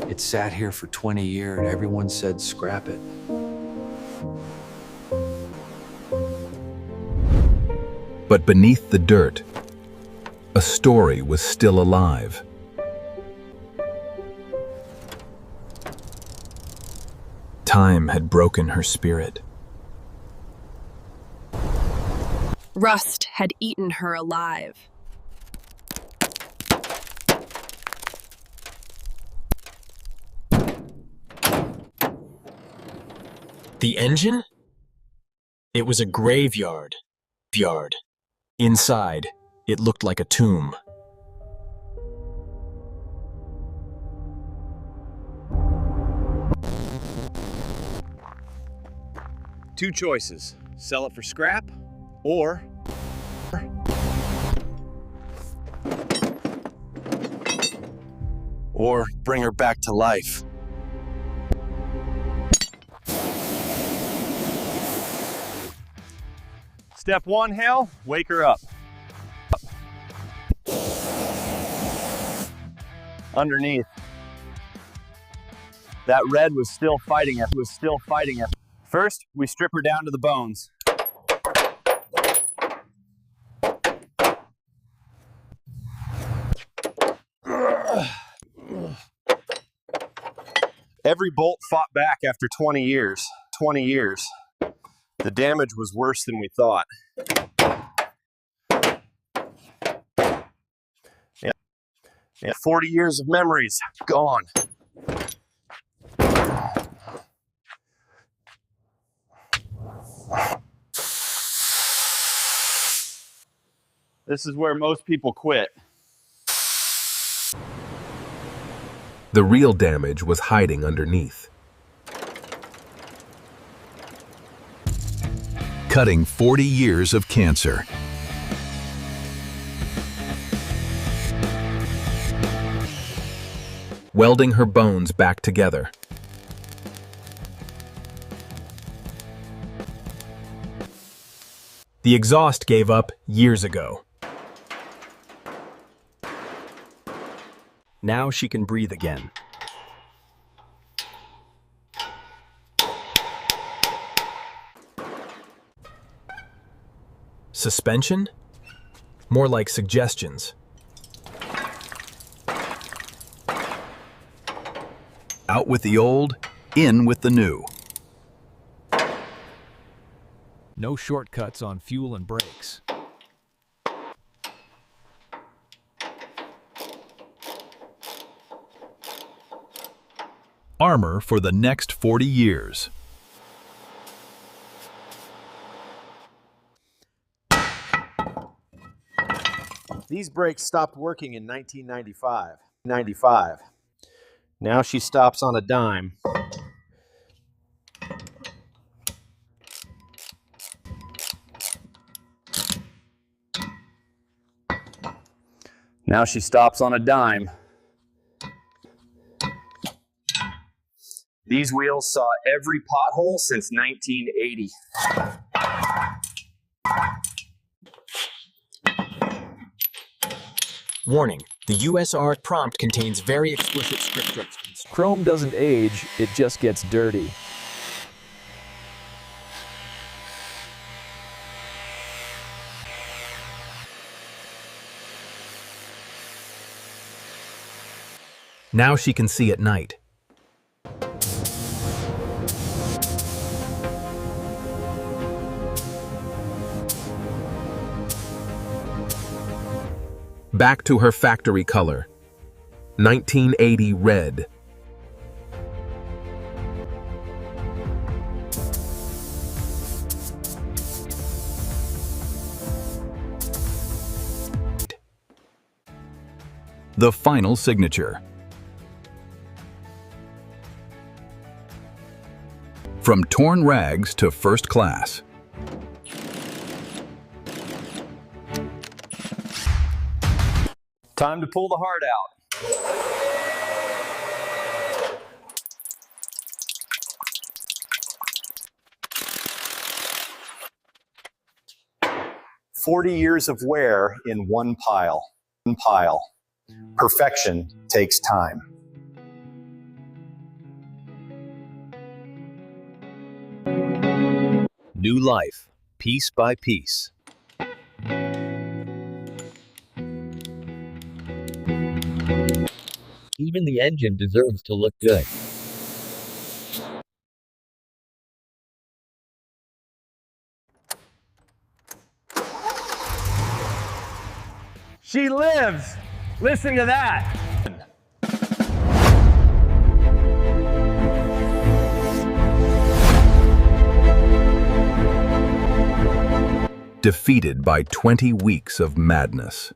It sat here for 20 years and everyone said scrap it. But beneath the dirt, a story was still alive. Time had broken her spirit. Rust had eaten her alive. The engine? It was a graveyard. Inside, it looked like a tomb. Two choices: sell it for scrap, or bring her back to life. Step one, Hale, wake her up. Underneath. That red was still fighting it. First, we strip her down to the bones. Every bolt fought back after 20 years. The damage was worse than we thought. Yeah, 40 years of memories gone. This is where most people quit. The real damage was hiding underneath. Cutting 40 years of cancer. Welding her bones back together. The exhaust gave up years ago. Now she can breathe again. Suspension? More like suggestions. Out with the old, in with the new. No shortcuts on fuel and brakes. Armor for the next 40 years. These brakes stopped working in 1995. Now she stops on a dime. These wheels saw every pothole since 1980. Warning, the USR prompt contains very explicit script instructions. Chrome doesn't age, it just gets dirty. Now she can see at night. Back to her factory color, 1980 red. The final signature. From torn rags to first class. Time to pull the heart out. 40 years of wear in one pile. Perfection takes time. New life, piece by piece. Even the engine deserves to look good. She lives! Listen to that! Defeated by 20 weeks of madness.